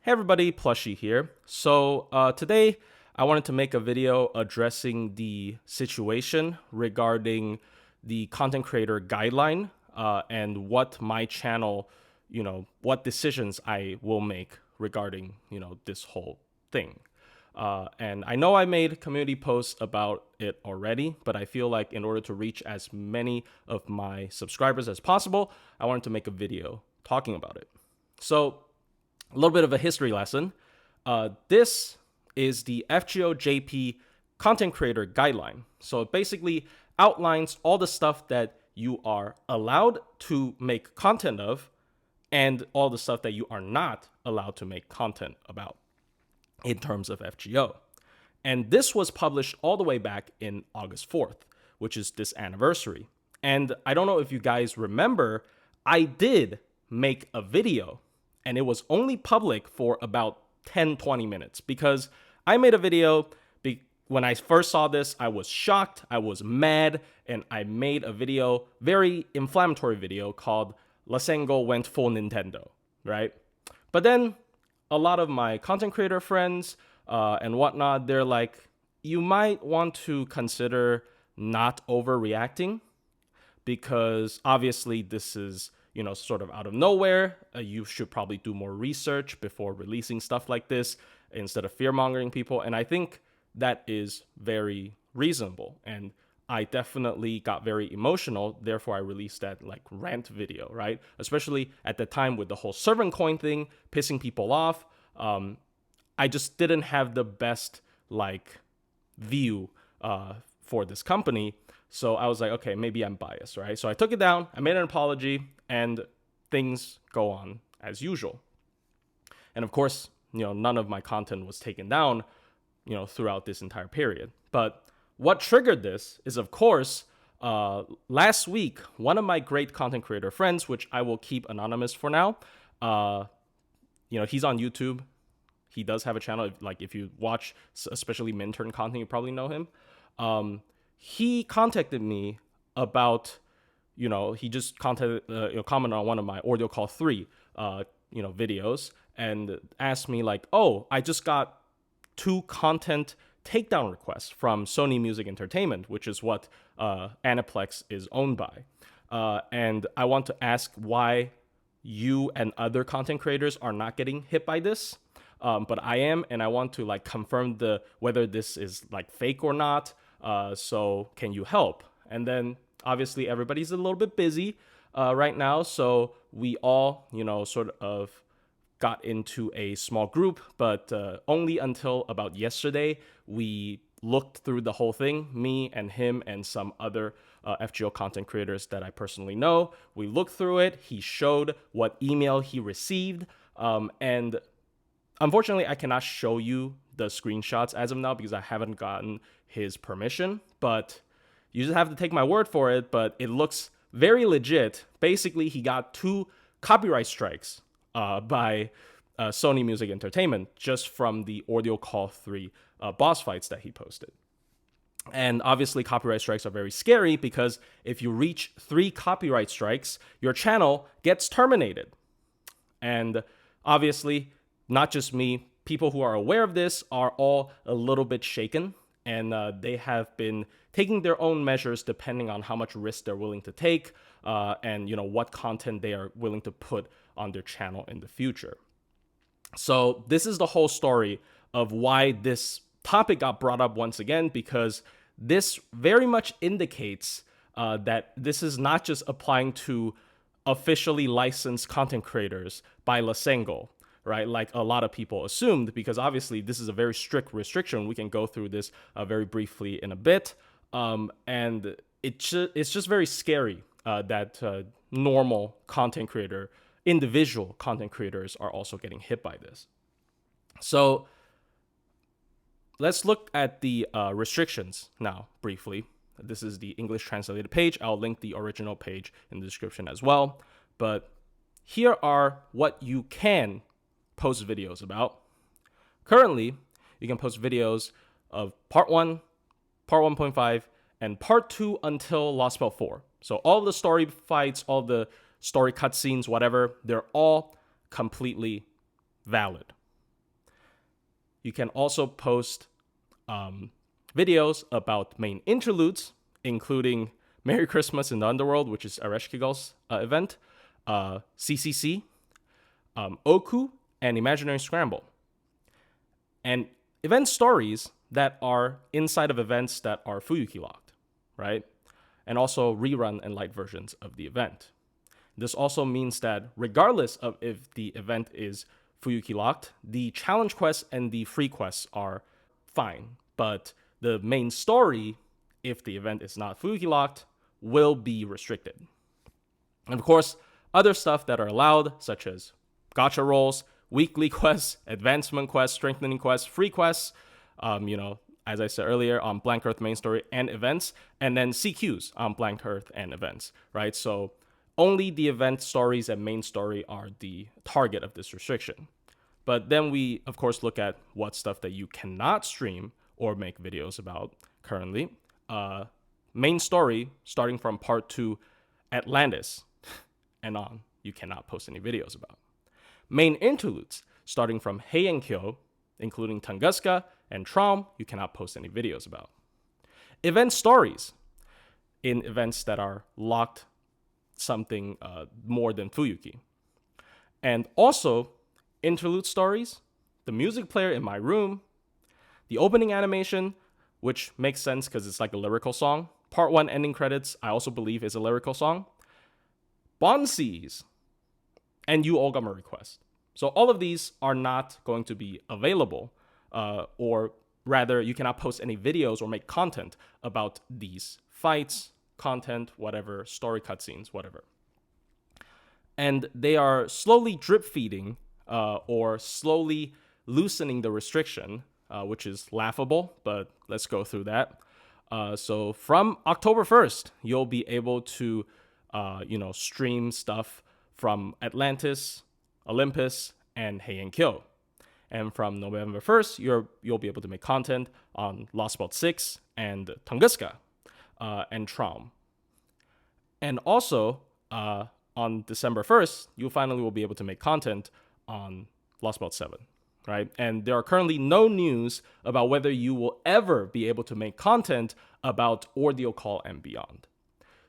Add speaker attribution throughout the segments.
Speaker 1: Hey everybody, Plushie here. Today I wanted to make a video addressing the situation regarding the content creator guideline and what my channel, what decisions I will make regarding, this whole thing. And I know I made community posts about it already, but I feel like in order to reach as many of my subscribers as possible, I wanted to make a video talking about it. So, a little bit of a history lesson. This is the FGO JP content creator guideline. So it basically outlines all the stuff that you are allowed to make content of and all the stuff that you are not allowed to make content about in terms of FGO. And this was published all the way back in August 4th, which is this anniversary. And I don't know if you guys remember, I did make a video and it was only public for about 10-20 minutes because I made a video. When I first saw this, I was shocked, I was mad, and I made a video, very inflammatory video called Lasengo went full Nintendo, right? But then a lot of my content creator friends and whatnot, they're like, you might want to consider not overreacting because obviously this is sort of out of nowhere. You should probably do more research before releasing stuff like this instead of fear-mongering people. And I think that is very reasonable. And I definitely got very emotional. Therefore, I released that rant video, right? Especially at the time with the whole servant coin thing, pissing people off. I just didn't have the best view for this company. So I was like, okay, maybe I'm biased, right? So I took it down, I made an apology, and things go on as usual. And of course, none of my content was taken down, throughout this entire period. But what triggered this is, of course, last week, one of my great content creator friends, which I will keep anonymous for now, he's on YouTube. He does have a channel. If you watch, especially Minturn content, you probably know him. He contacted me about, he just commented on one of my Audio Call 3, videos and asked me oh, I just got 2 content takedown requests from Sony Music Entertainment, which is what Aniplex is owned by. And I want to ask why you and other content creators are not getting hit by this. But I am, and I want to confirm whether this is fake or not. So can you help? And then obviously everybody's a little bit busy right now. So we all, sort of got into a small group, but only until about yesterday, we looked through the whole thing, me and him and some other FGO content creators that I personally know. We looked through it. He showed what email he received. And unfortunately, I cannot show you the screenshots as of now because I haven't gotten his permission, but you just have to take my word for it. But it looks very legit. Basically, he got 2 copyright strikes by Sony Music Entertainment just from the Audio Call 3 boss fights that he posted. And obviously, copyright strikes are very scary because if you reach 3 copyright strikes, your channel gets terminated. And obviously, not just me, people who are aware of this are all a little bit shaken, and they have been taking their own measures depending on how much risk they're willing to take and what content they are willing to put on their channel in the future. So this is the whole story of why this topic got brought up once again, because this very much indicates that this is not just applying to officially licensed content creators by Lasengo, right? Like a lot of people assumed, because obviously this is a very strict restriction. We can go through this very briefly in a bit. And it's just very scary that normal content creator, individual content creators are also getting hit by this. So let's look at the restrictions now briefly. This is the English translated page. I'll link the original page in the description as well. But here are what you can post videos about. Currently, you can post videos of part 1, part 1.5, and part 2 until Lost Spell 4. So all the story fights, all the story cutscenes, whatever, they're all completely valid. You can also post videos about main interludes, including Merry Christmas in the Underworld, which is Ereshkigal's event, CCC, Oku, and Imaginary Scramble. And event stories that are inside of events that are Fuyuki locked, right? And also rerun and light versions of the event. This also means that regardless of if the event is Fuyuki locked, the challenge quests and the free quests are fine. But the main story, if the event is not Fuyuki locked, will be restricted. And of course, other stuff that are allowed, such as gacha rolls, weekly quests, advancement quests, strengthening quests, free quests, as I said earlier, on Blank Earth main story and events, and then CQs on Blank Earth and events, right? So only the event stories and main story are the target of this restriction. But then we, of course, look at what stuff that you cannot stream or make videos about currently. Main story, starting from part 2, Atlantis and on, you cannot post any videos about. Main interludes, starting from Heian-kyo, including Tunguska and Traum, you cannot post any videos about. Event stories, in events that are locked something more than Fuyuki. And also, interlude stories, the music player in my room, the opening animation, which makes sense because it's like a lyrical song. Part 1 ending credits, I also believe, is a lyrical song. Bonsees, and Yu Olgama request. So all of these are not going to be available, or rather, you cannot post any videos or make content about these fights, content, whatever, story cutscenes, whatever. And they are slowly drip feeding or slowly loosening the restriction, which is laughable, but let's go through that. So from October 1st, you'll be able to, stream stuff from Atlantis, Olympus, and Heian-kyo. And from November 1st, you'll be able to make content on Lost Belt 6 and Tunguska and Traum. And also, on December 1st, you finally will be able to make content on Lost Belt 7, right? And there are currently no news about whether you will ever be able to make content about Ordeal Call and beyond.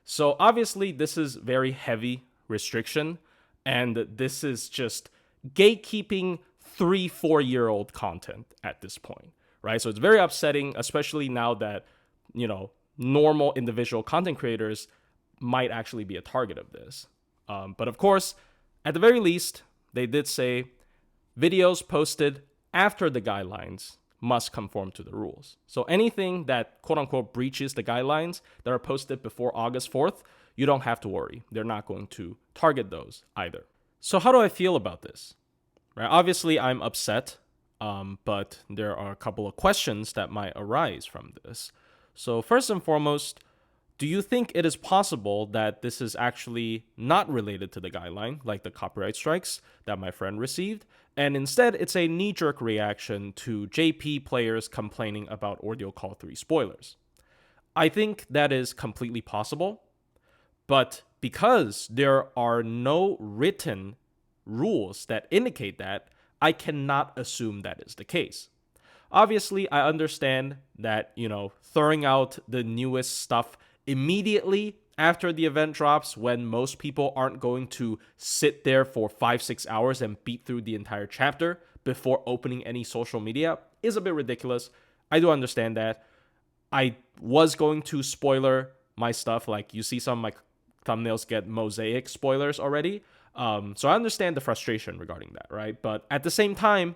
Speaker 1: So obviously, this is very heavy restriction, and this is just gatekeeping 3-4-year-old content at this point, right? So it's very upsetting, especially now that, normal individual content creators might actually be a target of this. But of course, at the very least, they did say videos posted after the guidelines must conform to the rules. So anything that quote-unquote breaches the guidelines that are posted before August 4th, you don't have to worry. They're not going to target those either. So how do I feel about this? Right? Obviously, I'm upset, but there are a couple of questions that might arise from this. So first and foremost, do you think it is possible that this is actually not related to the guideline, like the copyright strikes that my friend received, and instead it's a knee-jerk reaction to JP players complaining about Ordeal Call 3 spoilers? I think that is completely possible, but because there are no written rules that indicate that, I cannot assume that is the case. Obviously, I understand that, throwing out the newest stuff immediately after the event drops, when most people aren't going to sit there for 5-6 hours and beat through the entire chapter before opening any social media, is a bit ridiculous. I do understand that. I was going to spoiler my stuff, like you see some of my thumbnails get mosaic spoilers already. So I understand the frustration regarding that, right? But at the same time,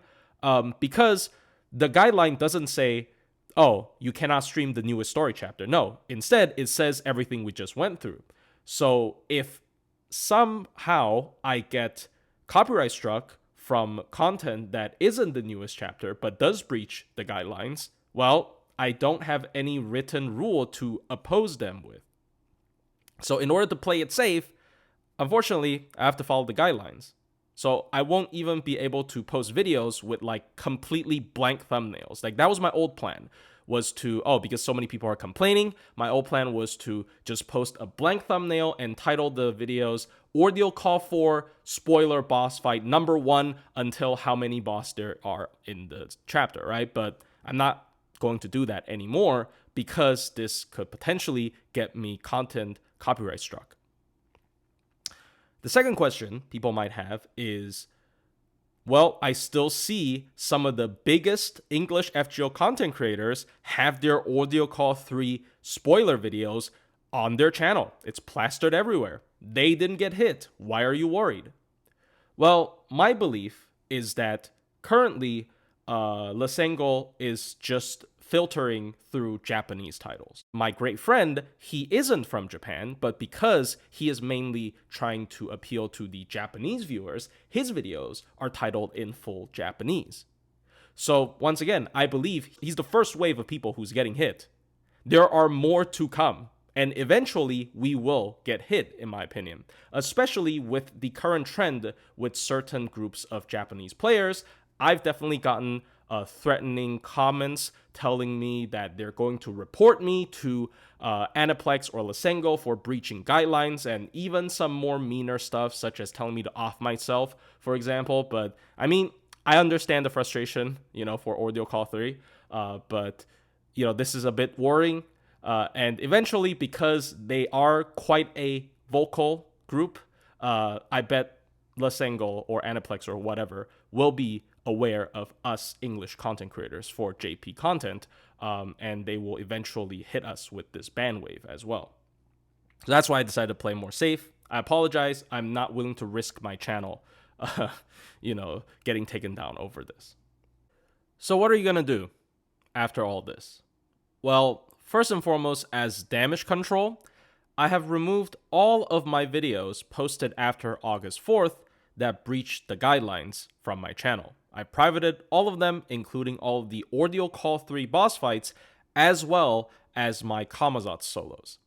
Speaker 1: because the guideline doesn't say, oh, you cannot stream the newest story chapter. No, instead, it says everything we just went through. So if somehow I get copyright struck from content that isn't the newest chapter, but does breach the guidelines, well, I don't have any written rule to oppose them with. So in order to play it safe, unfortunately, I have to follow the guidelines. So I won't even be able to post videos with like completely blank thumbnails. Like that was my old plan, was to, oh, because so many people are complaining, my old plan was to just post a blank thumbnail and title the videos Ordeal Call for Spoiler Boss Fight number 1 until how many boss there are in the chapter, right? But I'm not going to do that anymore because this could potentially get me content copyright struck. The second question people might have is, well, I still see some of the biggest English FGO content creators have their Ordeal Call 3 spoiler videos on their channel. It's plastered everywhere. They didn't get hit. Why are you worried? Well, my belief is that currently Lesengo is just filtering through Japanese titles. My great friend, he isn't from Japan, but because he is mainly trying to appeal to the Japanese viewers, his videos are titled in full Japanese. So once again, I believe he's the first wave of people who's getting hit. There are more to come, and eventually we will get hit, in my opinion, especially with the current trend with certain groups of Japanese players. I've definitely gotten threatening comments telling me that they're going to report me to Aniplex or Lesengo for breaching guidelines, and even some more meaner stuff such as telling me to off myself, for example. But I mean, I understand the frustration, for Ordeal Call 3, but this is a bit worrying. And eventually, because they are quite a vocal group, I bet Lesengo or Aniplex or whatever will be aware of us English content creators for JP content, and they will eventually hit us with this ban wave as well. So that's why I decided to play more safe. I apologize. I'm not willing to risk my channel, getting taken down over this. So what are you going to do after all this? Well, first and foremost, as damage control, I have removed all of my videos posted after August 4th that breached the guidelines from my channel. I privated all of them, including all of the Ordeal Call 3 boss fights, as well as my Kamazatsu solos.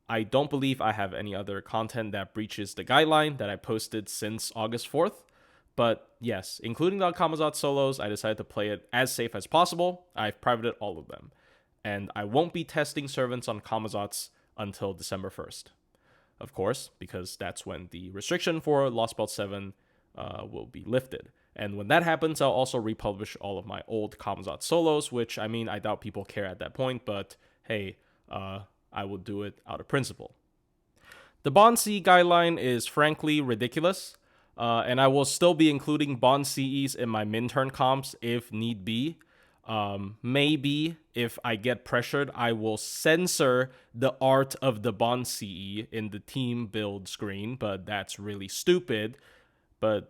Speaker 1: I don't believe I have any other content that breaches the guideline that I posted since August 4th, but yes, including the Kamazatsu solos, I decided to play it as safe as possible. I've privated all of them, and I won't be testing servants on Kamazatsu until December 1st. Of course, because that's when the restriction for Lost Belt 7 will be lifted. And when that happens, I'll also republish all of my old Kamazatsu solos, which, I mean, I doubt people care at that point, but hey, I will do it out of principle. The Bond CE guideline is frankly ridiculous, and I will still be including Bond CEs in my min-turn comps if need be. Maybe if I get pressured, I will censor the art of the Bond CE in the team build screen, but that's really stupid. But,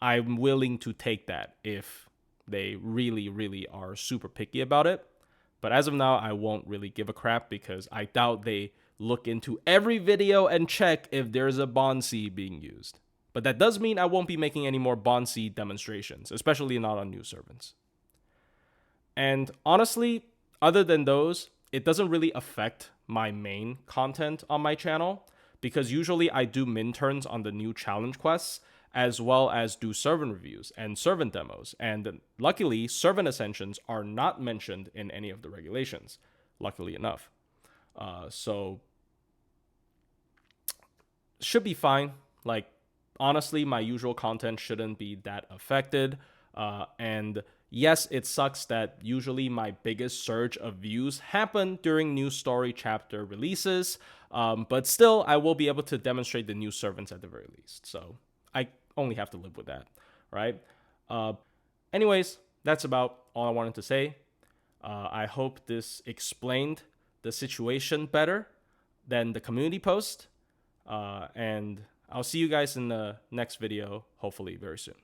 Speaker 1: I'm willing to take that if they really, really are super picky about it. But as of now, I won't really give a crap because I doubt they look into every video and check if there's a Bond CE being used. But that does mean I won't be making any more Bond CE demonstrations, especially not on new servants. And honestly, other than those, it doesn't really affect my main content on my channel because usually I do min-turns on the new challenge quests as well as do servant reviews and servant demos. And luckily, servant ascensions are not mentioned in any of the regulations, luckily enough. So should be fine. Like, honestly, my usual content shouldn't be that affected. And yes, it sucks that usually my biggest surge of views happen during new story chapter releases, but still, I will be able to demonstrate the new servants at the very least. So I only have to live with that, right? Anyways, that's about all I wanted to say. I hope this explained the situation better than the community post, and I'll see you guys in the next video, hopefully very soon.